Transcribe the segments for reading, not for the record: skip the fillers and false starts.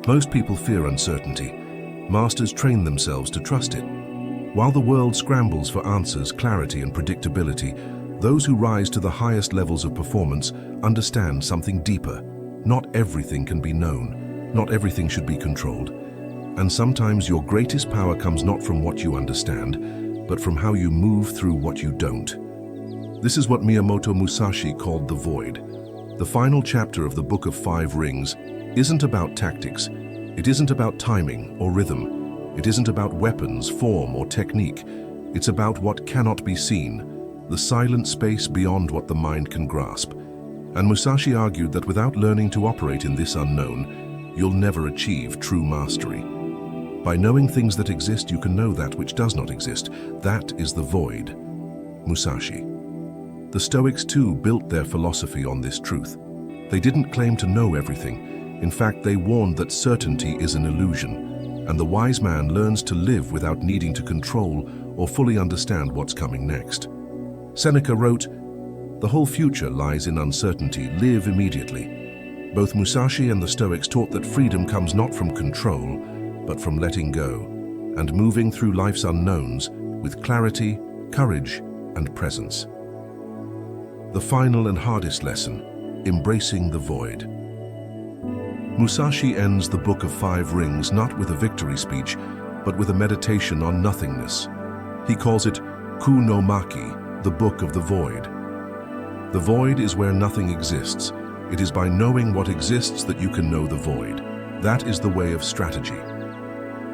Most people fear uncertainty. Masters train themselves to trust it. While the world scrambles for answers, clarity, and predictability, those who rise to the highest levels of performance understand something deeper. Not everything can be known. Not everything should be controlled. And sometimes your greatest power comes not from what you understand, but from how you move through what you don't. This is what Miyamoto Musashi called the void. The final chapter of the Book of Five Rings isn't about tactics. It isn't about timing or rhythm. It isn't about weapons, form, or technique. It's about what cannot be seen, the silent space beyond what the mind can grasp. And Musashi argued that without learning to operate in this unknown, you'll never achieve true mastery. By knowing things that exist, you can know that which does not exist. That is the void. Musashi. The Stoics too built their philosophy on this truth. They didn't claim to know everything. In fact, they warned that certainty is an illusion, and the wise man learns to live without needing to control or fully understand what's coming next. Seneca wrote, "The whole future lies in uncertainty. Live immediately." Both Musashi and the Stoics taught that freedom comes not from control, but from letting go and moving through life's unknowns with clarity, courage, and presence. The final and hardest lesson, embracing the void. Musashi ends the Book of Five Rings not with a victory speech, but with a meditation on nothingness. He calls it Ku no Maki, the Book of the Void. The void is where nothing exists. It is by knowing what exists that you can know the void. That is the way of strategy.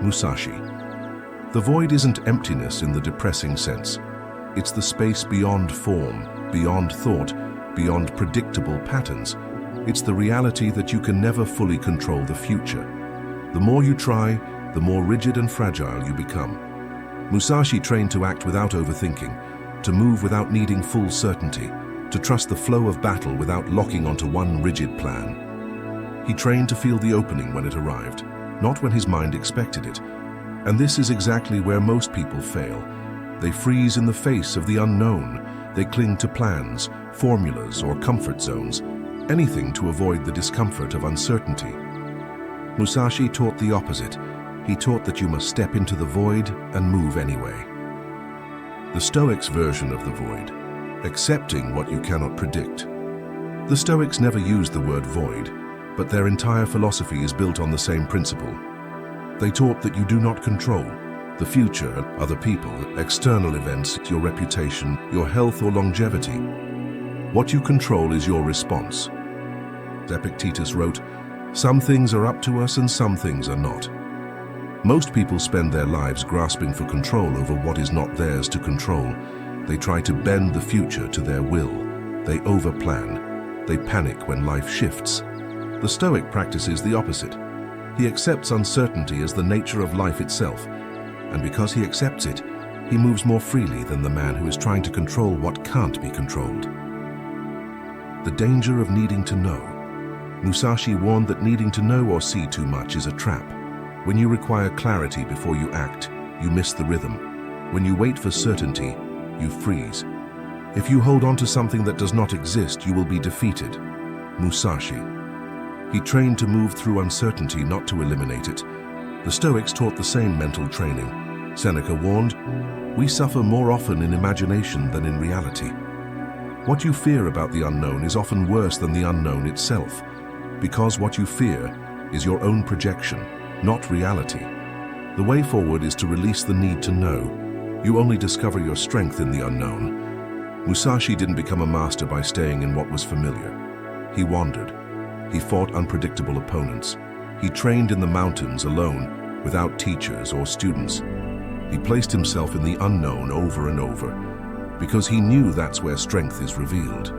Musashi. The void isn't emptiness in the depressing sense. It's the space beyond form, beyond thought, beyond predictable patterns. It's the reality that you can never fully control the future. The more you try, the more rigid and fragile you become. Musashi trained to act without overthinking, to move without needing full certainty, to trust the flow of battle without locking onto one rigid plan. He trained to feel the opening when it arrived, not when his mind expected it. And this is exactly where most people fail. They freeze in the face of the unknown. They cling to plans, formulas, or comfort zones, anything to avoid the discomfort of uncertainty. Musashi taught the opposite. He taught that you must step into the void and move anyway. The Stoics' version of the void, accepting what you cannot predict. The Stoics never used the word void, but their entire philosophy is built on the same principle. They taught that you do not control the future, other people, external events, your reputation, your health or longevity. What you control is your response. Epictetus wrote, "Some things are up to us and some things are not." Most people spend their lives grasping for control over what is not theirs to control. They try to bend the future to their will. They overplan. They panic when life shifts. The Stoic practices the opposite. He accepts uncertainty as the nature of life itself, and because he accepts it, he moves more freely than the man who is trying to control what can't be controlled. The danger of needing to know. Musashi warned that needing to know or see too much is a trap. When you require clarity before you act, you miss the rhythm. When you wait for certainty, you freeze. If you hold on to something that does not exist, you will be defeated. Musashi. He trained to move through uncertainty, not to eliminate it. The Stoics taught the same mental training. Seneca warned, "We suffer more often in imagination than in reality." What you fear about the unknown is often worse than the unknown itself, because what you fear is your own projection, not reality. The way forward is to release the need to know. You only discover your strength in the unknown. Musashi didn't become a master by staying in what was familiar. He wandered. He fought unpredictable opponents. He trained in the mountains alone, without teachers or students. He placed himself in the unknown over and over, because he knew that's where strength is revealed.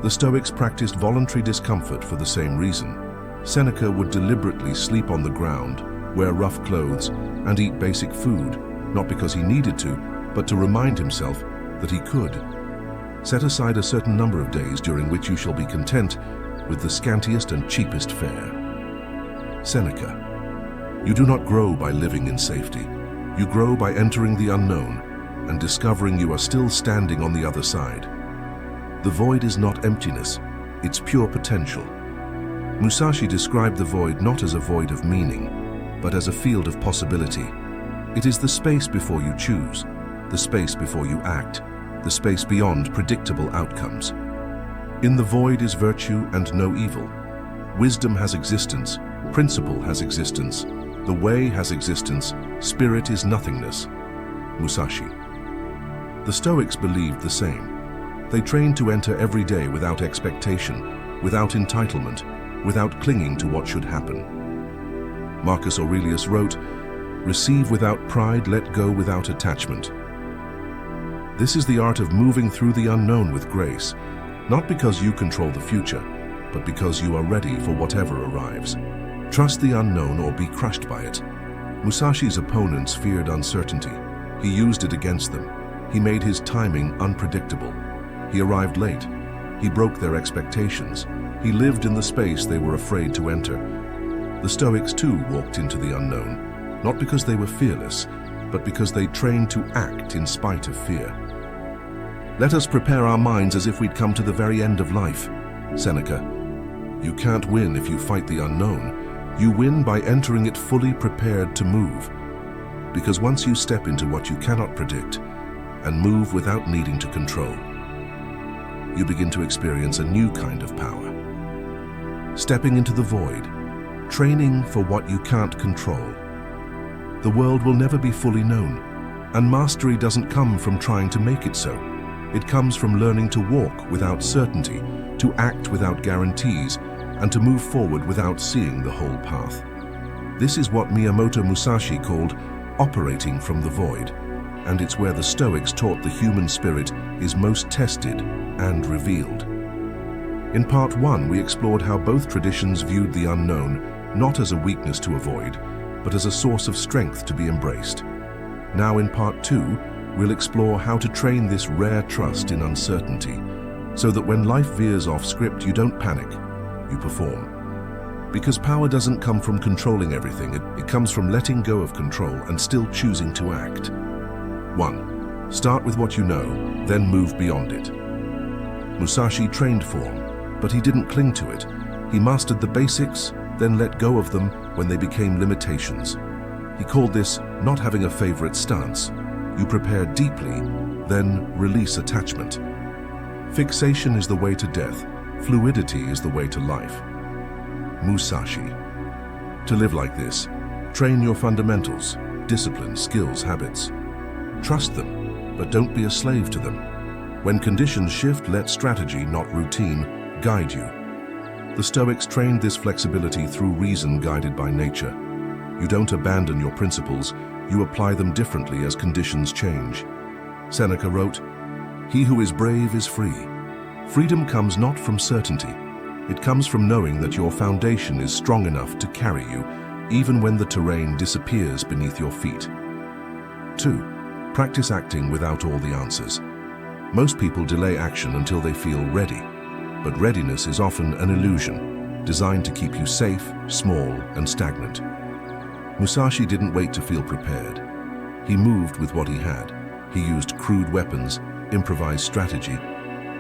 The Stoics practiced voluntary discomfort for the same reason. Seneca would deliberately sleep on the ground, wear rough clothes, and eat basic food, not because he needed to, but to remind himself that he could. Set aside a certain number of days during which you shall be content with the scantiest and cheapest fare. Seneca. You do not grow by living in safety. You grow by entering the unknown and discovering you are still standing on the other side. The void is not emptiness, it's pure potential. Musashi described the void not as a void of meaning, but as a field of possibility. It is the space before you choose, the space before you act, the space beyond predictable outcomes. In the void is virtue and no evil. Wisdom has existence, principle has existence, the way has existence, spirit is nothingness. Musashi. The Stoics believed the same. They trained to enter every day without expectation, without entitlement, without clinging to what should happen. Marcus Aurelius wrote, "Receive without pride, let go without attachment." This is the art of moving through the unknown with grace, not because you control the future, but because you are ready for whatever arrives. Trust the unknown or be crushed by it. Musashi's opponents feared uncertainty. He used it against them. He made his timing unpredictable. He arrived late. He broke their expectations. He lived in the space they were afraid to enter. The Stoics too walked into the unknown, not because they were fearless, but because they trained to act in spite of fear. Let us prepare our minds as if we'd come to the very end of life. Seneca. You can't win if you fight the unknown. You win by entering it fully prepared to move. Because once you step into what you cannot predict and move without needing to control, you begin to experience a new kind of power. Stepping into the void, training for what you can't control. The world will never be fully known, and mastery doesn't come from trying to make it so. It comes from learning to walk without certainty, to act without guarantees, and to move forward without seeing the whole path. This is what Miyamoto Musashi called operating from the void, and it's where the Stoics taught the human spirit is most tested and revealed. In part 1, we explored how both traditions viewed the unknown not as a weakness to avoid, but as a source of strength to be embraced. Now in part 2, we'll explore how to train this rare trust in uncertainty, so that when life veers off script, you don't panic, you perform. Because power doesn't come from controlling everything, it comes from letting go of control and still choosing to act. 1. Start with what you know, then move beyond it. Musashi trained form, but he didn't cling to it. He mastered the basics, then let go of them when they became limitations. He called this not having a favorite stance. You prepare deeply, then release attachment. Fixation is the way to death. Fluidity is the way to life. Musashi. To live like this, train your fundamentals, discipline, skills, habits. Trust them, but don't be a slave to them. When conditions shift, let strategy, not routine, guide you. The Stoics trained this flexibility through reason guided by nature. You don't abandon your principles, you apply them differently as conditions change. Seneca wrote, "He who is brave is free." Freedom comes not from certainty. It comes from knowing that your foundation is strong enough to carry you, even when the terrain disappears beneath your feet. 2. Practice acting without all the answers. Most people delay action until they feel ready, but readiness is often an illusion, designed to keep you safe, small, and stagnant. Musashi didn't wait to feel prepared. He moved with what he had. He used crude weapons, improvised strategy,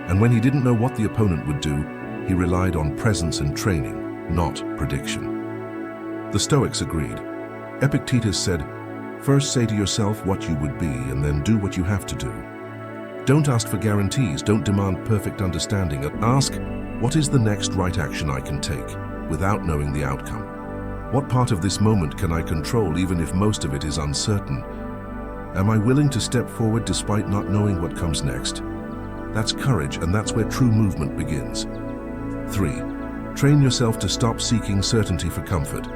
and when he didn't know what the opponent would do, he relied on presence and training, not prediction. The Stoics agreed. Epictetus said, "First say to yourself what you would be, and then do what you have to do." Don't ask for guarantees, don't demand perfect understanding. Ask, what is the next right action I can take, without knowing the outcome? What part of this moment can I control even if most of it is uncertain? Am I willing to step forward despite not knowing what comes next? That's courage, and that's where true movement begins. 3. Train yourself to stop seeking certainty for comfort.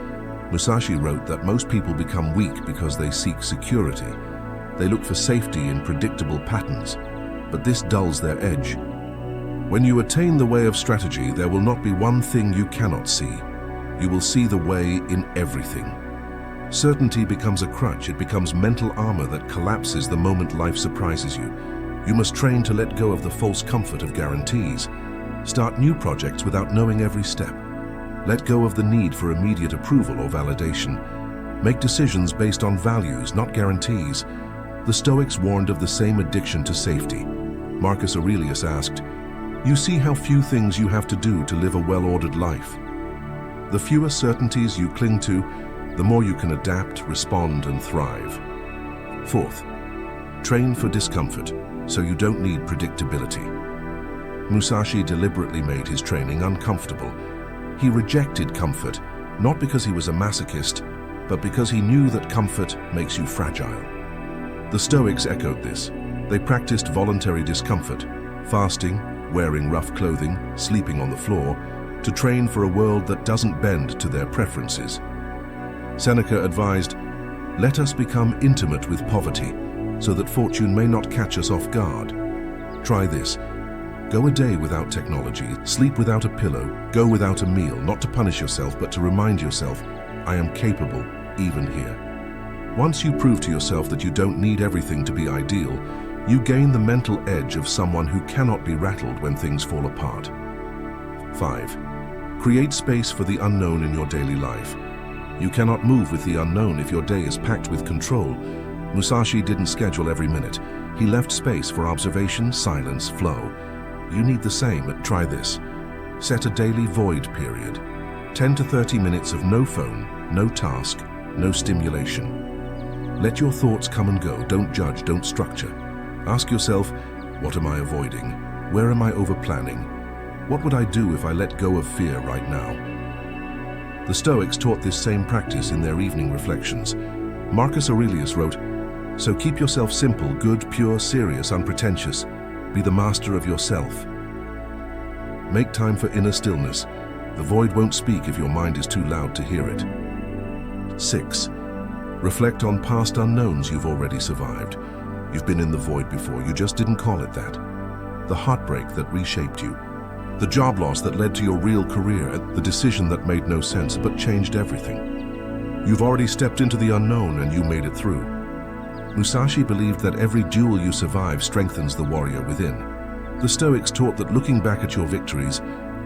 Musashi wrote that most people become weak because they seek security. They look for safety in predictable patterns, but this dulls their edge. When you attain the way of strategy, there will not be one thing you cannot see. You will see the way in everything. Certainty becomes a crutch. It becomes mental armor that collapses the moment life surprises you. You must train to let go of the false comfort of guarantees. Start new projects without knowing every step. Let go of the need for immediate approval or validation. Make decisions based on values, not guarantees. The Stoics warned of the same addiction to safety. Marcus Aurelius asked, "You see how few things you have to do to live a well-ordered life. The fewer certainties you cling to, the more you can adapt, respond, and thrive. Fourth, train for discomfort, so you don't need predictability. Musashi deliberately made his training uncomfortable. He rejected comfort, not because he was a masochist, but because he knew that comfort makes you fragile. The Stoics echoed this. They practiced voluntary discomfort, fasting, wearing rough clothing, sleeping on the floor, to train for a world that doesn't bend to their preferences. Seneca advised, "Let us become intimate with poverty, so that fortune may not catch us off guard." Try this. Go a day without technology, sleep without a pillow, go without a meal, not to punish yourself, but to remind yourself, I am capable, even here. Once you prove to yourself that you don't need everything to be ideal, you gain the mental edge of someone who cannot be rattled when things fall apart. 5. Create space for the unknown in your daily life. You cannot move with the unknown if your day is packed with control. Musashi didn't schedule every minute. He left space for observation, silence, flow. You need the same. Try this. Set a daily void period. 10 to 30 minutes of no phone, no task, no stimulation. Let your thoughts come and go. Don't judge, don't structure. Ask yourself, what am I avoiding? Where am I over-planning? What would I do if I let go of fear right now? The Stoics taught this same practice in their evening reflections. Marcus Aurelius wrote, "So keep yourself simple, good, pure, serious, unpretentious. Be the master of yourself." Make time for inner stillness. The void won't speak if your mind is too loud to hear it. 6. Reflect on past unknowns you've already survived. You've been in the void before, you just didn't call it that. The heartbreak that reshaped you. The job loss that led to your real career. The decision that made no sense but changed everything. You've already stepped into the unknown and you made it through. Musashi believed that every duel you survive strengthens the warrior within. The Stoics taught that looking back at your victories,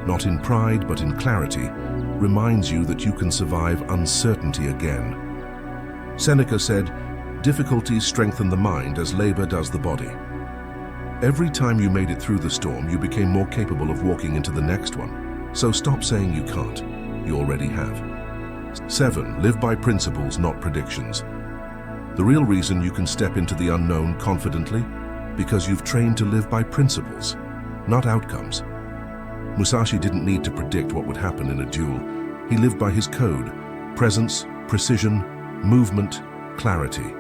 not in pride but in clarity, reminds you that you can survive uncertainty again. Seneca said, "Difficulties strengthen the mind as labor does the body." Every time you made it through the storm, you became more capable of walking into the next one. So stop saying you can't. You already have. 7. Live by principles, not predictions. The real reason you can step into the unknown confidently, because you've trained to live by principles, not outcomes. Musashi didn't need to predict what would happen in a duel. He lived by his code: presence, precision, movement, clarity.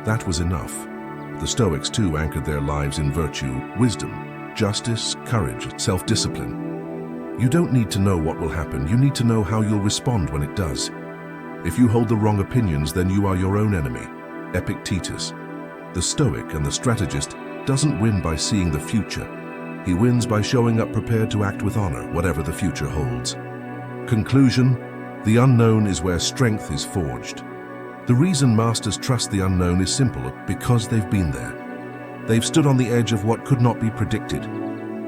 That was enough. The Stoics too anchored their lives in virtue, wisdom, justice, courage, self-discipline. You don't need to know what will happen, you need to know how you'll respond when it does. If you hold the wrong opinions, then you are your own enemy. Epictetus. The Stoic and the strategist doesn't win by seeing the future. He wins by showing up prepared to act with honor, whatever the future holds. Conclusion: the unknown is where strength is forged. The reason masters trust the unknown is simple: because they've been there. They've stood on the edge of what could not be predicted.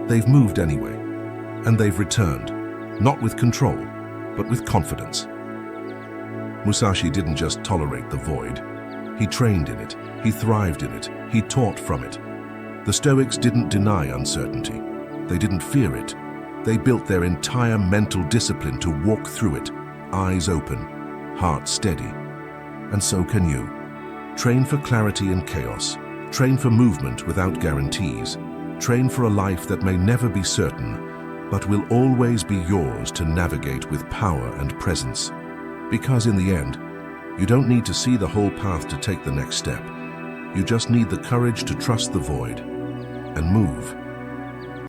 They've moved anyway, and they've returned, not with control, but with confidence. Musashi didn't just tolerate the void. He trained in it, he thrived in it, he taught from it. The Stoics didn't deny uncertainty. They didn't fear it. They built their entire mental discipline to walk through it, eyes open, heart steady. And so can you. Train for clarity in chaos. Train for movement without guarantees. Train for a life that may never be certain, but will always be yours to navigate with power and presence. Because in the end, you don't need to see the whole path to take the next step. You just need the courage to trust the void and move